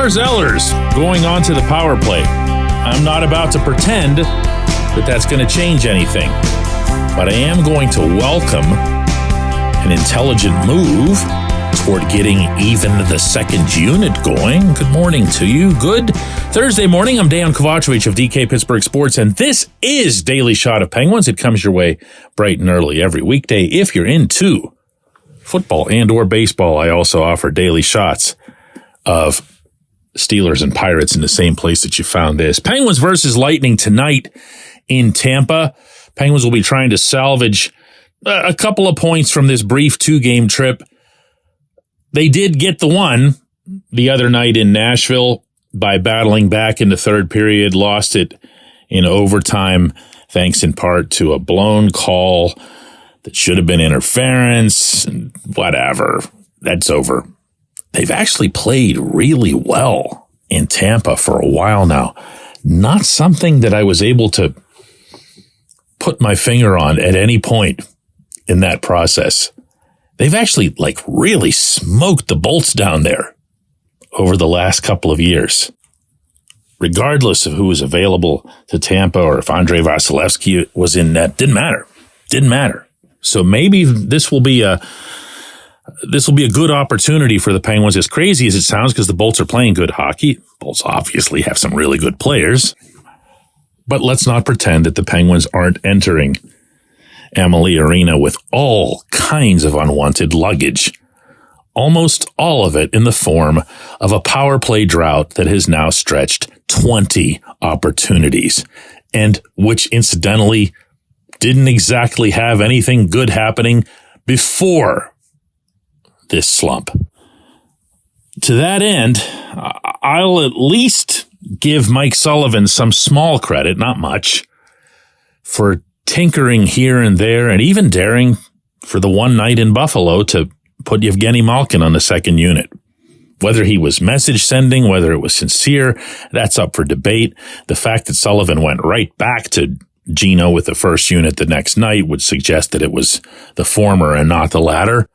Lars Eller's going on to the power play. I'm not about to pretend that that's going to change anything, but I am going to welcome an intelligent move toward getting even the second unit going. Good morning to you. Good Thursday morning. I'm Dejan Kovacevic of DK Pittsburgh Sports, and this is Daily Shot of Penguins. It comes your way bright and early every weekday. If you're into football and or baseball, I also offer daily shots of Steelers and Pirates in the same place that you found this. Penguins versus Lightning tonight in Tampa. Penguins will be trying to salvage a couple of points from this brief 2-game trip. They did get the one the other night in Nashville by battling back in the third period, lost it in overtime, thanks in part to a blown call that should have been interference, and whatever. That's over. They've actually played really well in Tampa for a while now. Not something that I was able to put my finger on at any point in that process. They've actually really smoked the Bolts down there over the last couple of years. Regardless of who was available to Tampa or if Andrei Vasilevsky was in net, didn't matter. So maybe this will be a good opportunity for the Penguins, as crazy as it sounds, because the Bolts are playing good hockey. Bolts obviously have some really good players. But let's not pretend that the Penguins aren't entering Amalie Arena with all kinds of unwanted luggage. Almost all of it in the form of a power play drought that has now stretched 20 opportunities, and which incidentally didn't exactly have anything good happening before this slump. To that end, I'll at least give Mike Sullivan some small credit, not much, for tinkering here and there and even daring for the one night in Buffalo to put Evgeny Malkin on the second unit. Whether he was message sending, whether it was sincere, that's up for debate. The fact that Sullivan went right back to Gino with the first unit the next night would suggest that it was the former and not the latter.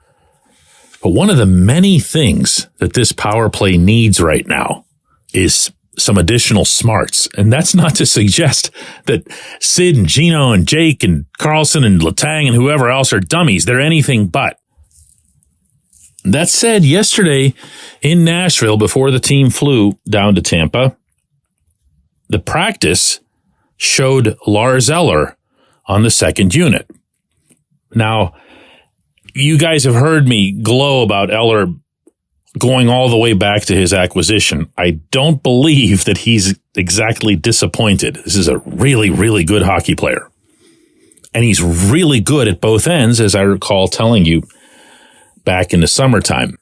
But one of the many things that this power play needs right now is some additional smarts. And that's not to suggest that Sid and Gino and Jake and Carlson and Letang and whoever else are dummies. They're anything but. That said, yesterday in Nashville, before the team flew down to Tampa, the practice showed Lars Eller on the second unit. Now, you guys have heard me glow about Eller going all the way back to his acquisition. I don't believe that he's exactly disappointed. This is a really, really good hockey player. And he's really good at both ends, as I recall telling you back in the summertime.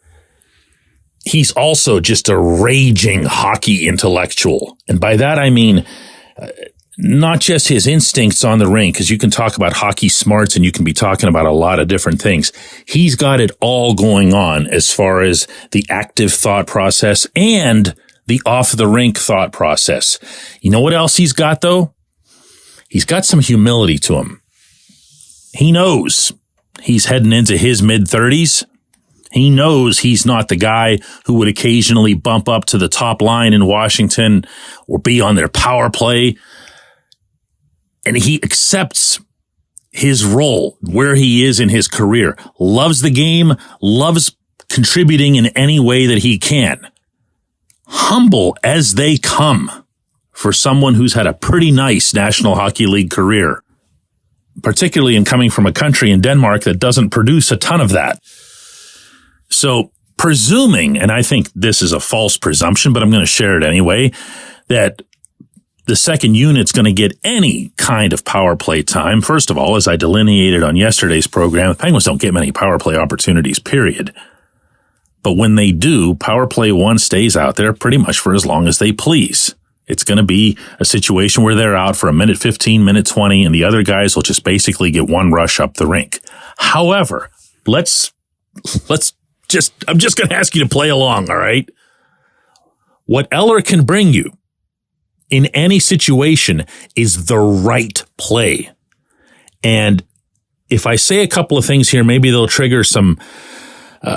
He's also just a raging hockey intellectual. And by that I mean not just his instincts on the rink, because you can talk about hockey smarts and you can be talking about a lot of different things. He's got it all going on as far as the active thought process and the off the rink thought process. You know what else he's got, though? He's got some humility to him. He knows he's heading into his mid-30s. He knows he's not the guy who would occasionally bump up to the top line in Washington or be on their power play. And he accepts his role, where he is in his career, loves the game, loves contributing in any way that he can. Humble as they come for someone who's had a pretty nice National Hockey League career, particularly in coming from a country in Denmark that doesn't produce a ton of that. So presuming, and I think this is a false presumption, but I'm going to share it anyway, that the second unit's going to get any kind of power play time. First of all, as I delineated on yesterday's program, the Penguins don't get many power play opportunities, period. But when they do, power play one stays out there pretty much for as long as they please. It's going to be a situation where they're out for a minute 15, minute 20, and the other guys will just basically get one rush up the rink. However, I'm just going to ask you to play along, all right? What Eller can bring you in any situation is the right play. And if I say a couple of things here, maybe they'll trigger some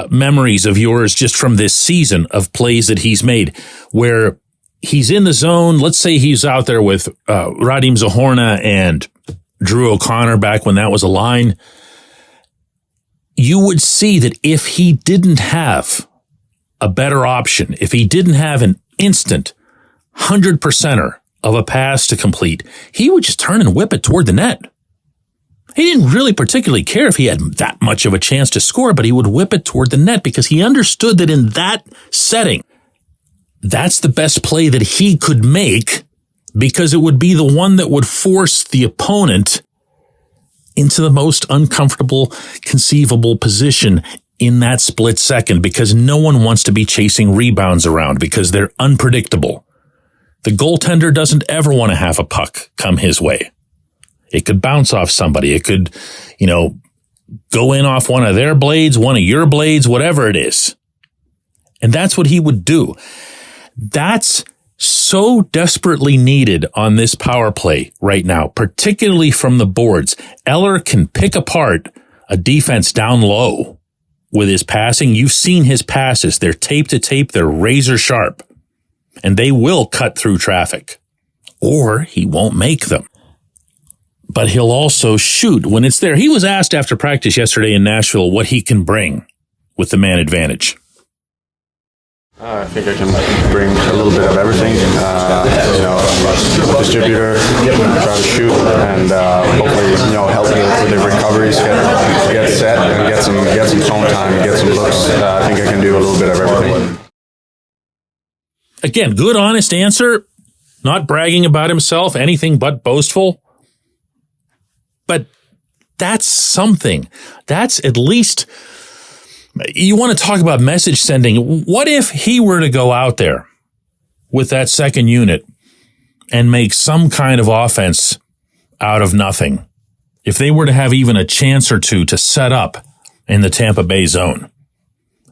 memories of yours just from this season of plays that he's made where he's in the zone? Let's say he's out there with Radim Zahorna and Drew O'Connor back when that was a line. You would see that if he didn't have a better option, if he didn't have an instant 100%er of a pass to complete, he would just turn and whip it toward the net. He didn't really particularly care if he had that much of a chance to score, but he would whip it toward the net because he understood that in that setting, that's the best play that he could make because it would be the one that would force the opponent into the most uncomfortable conceivable position in that split second, because no one wants to be chasing rebounds around because they're unpredictable. The goaltender doesn't ever want to have a puck come his way. It could bounce off somebody. It could, go in off one of their blades, one of your blades, whatever it is. And that's what he would do. That's so desperately needed on this power play right now, particularly from the boards. Eller can pick apart a defense down low with his passing. You've seen his passes. They're tape to tape. They're razor sharp. And they will cut through traffic. Or he won't make them. But he'll also shoot when it's there. He was asked after practice yesterday in Nashville what he can bring with the man advantage. I think I can bring a little bit of everything. Distributor, try to shoot, and hopefully, help me with the recoveries, get set, and get some zone time, and get some looks. I think I can do a little bit of everything. Again, good, honest answer. Not bragging about himself, anything but boastful. But that's something. That's at least, you want to talk about message sending. What if he were to go out there with that second unit and make some kind of offense out of nothing? If they were to have even a chance or two to set up in the Tampa Bay zone,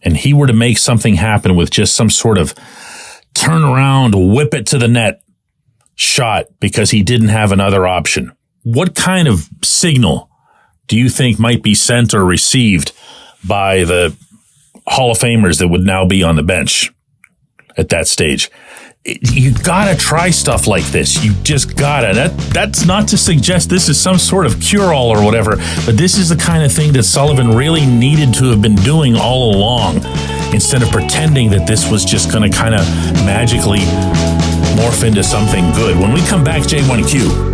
and he were to make something happen with just some sort of turn around, whip it to the net shot because he didn't have another option. What kind of signal do you think might be sent or received by the Hall of Famers that would now be on the bench at that stage? You gotta try stuff like this. You just gotta. That's not to suggest this is some sort of cure-all or whatever, but this is the kind of thing that Sullivan really needed to have been doing all along, instead of pretending that this was just gonna kind of magically morph into something good. When we come back, J1Q.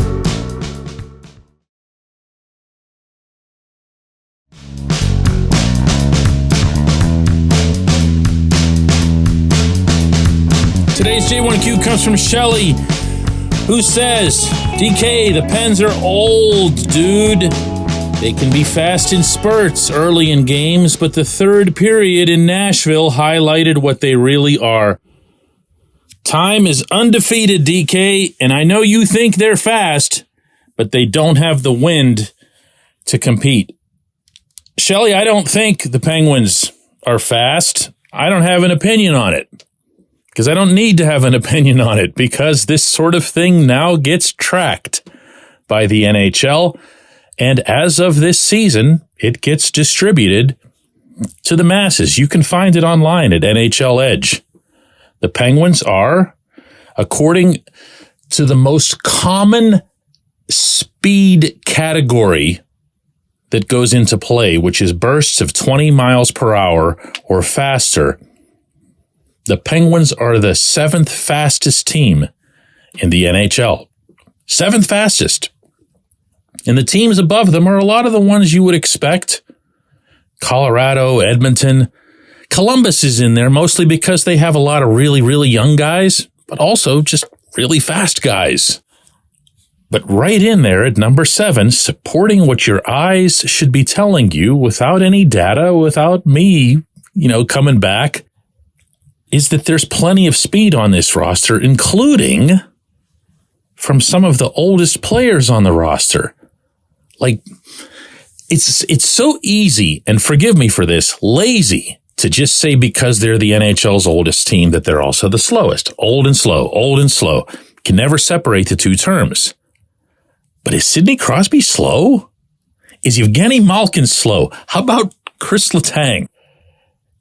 Today's J1Q comes from Shelly, who says, DK, the Pens are old, dude. They can be fast in spurts early in games, but the third period in Nashville highlighted what they really are. Time is undefeated, DK, and I know you think they're fast, but they don't have the wind to compete. Shelly, I don't think the Penguins are fast. I don't have an opinion on it. Because I don't need to have an opinion on it, because this sort of thing now gets tracked by the NHL. And as of this season, it gets distributed to the masses. You can find it online at NHL Edge. The Penguins are, according to the most common speed category that goes into play, which is bursts of 20 miles per hour or faster, the Penguins are the 7th fastest team in the NHL. 7th fastest. And the teams above them are a lot of the ones you would expect. Colorado, Edmonton. Columbus is in there mostly because they have a lot of really, really young guys, but also just really fast guys. But right in there at number 7, supporting what your eyes should be telling you without any data, without me, coming back, is that there's plenty of speed on this roster, including from some of the oldest players on the roster. Like, it's so easy, and forgive me for this, lazy, to just say because they're the NHL's oldest team that they're also the slowest. Old and slow, old and slow. Can never separate the two terms. But is Sidney Crosby slow? Is Evgeny Malkin slow? How about Chris Letang?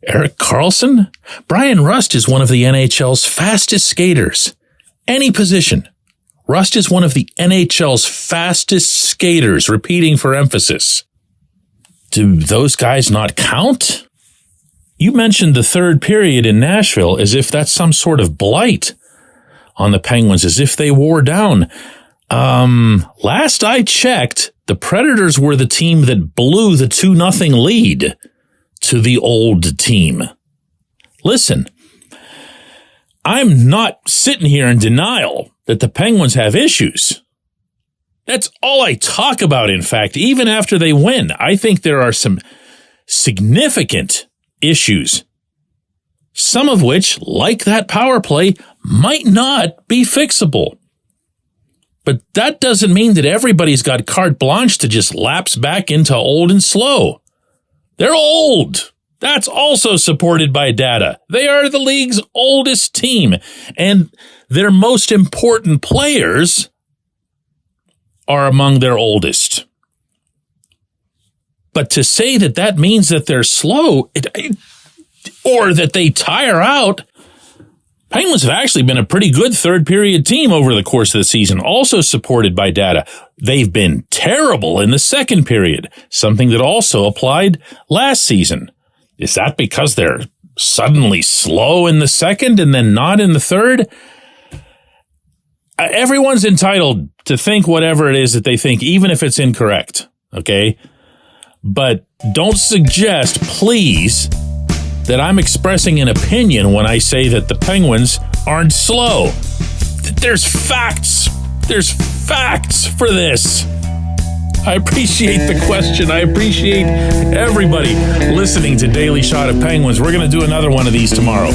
Erik Karlsson? Brian Rust is one of the NHL's fastest skaters. Any position. Rust is one of the NHL's fastest skaters, repeating for emphasis. Do those guys not count? You mentioned the third period in Nashville as if that's some sort of blight on the Penguins, as if they wore down. Last I checked, the Predators were the team that blew the 2-0 lead to the old team. Listen, I'm not sitting here in denial that the Penguins have issues. That's all I talk about, in fact, even after they win. I think there are some significant issues, some of which, like that power play, might not be fixable. But that doesn't mean that everybody's got carte blanche to just lapse back into old and slow. They're old. That's also supported by data. They are the league's oldest team, and their most important players are among their oldest. But to say that that means that they're slow or that they tire out, Penguins have actually been a pretty good third period team over the course of the season, also supported by data. They've been terrible in the second period, something that also applied last season. Is that because they're suddenly slow in the second and then not in the third? Everyone's entitled to think whatever it is that they think, even if it's incorrect, okay? But don't suggest, please, that I'm expressing an opinion when I say that the Penguins aren't slow. There's facts. There's facts for this. I appreciate the question. I appreciate everybody listening to Daily Shot of Penguins. We're going to do another one of these tomorrow.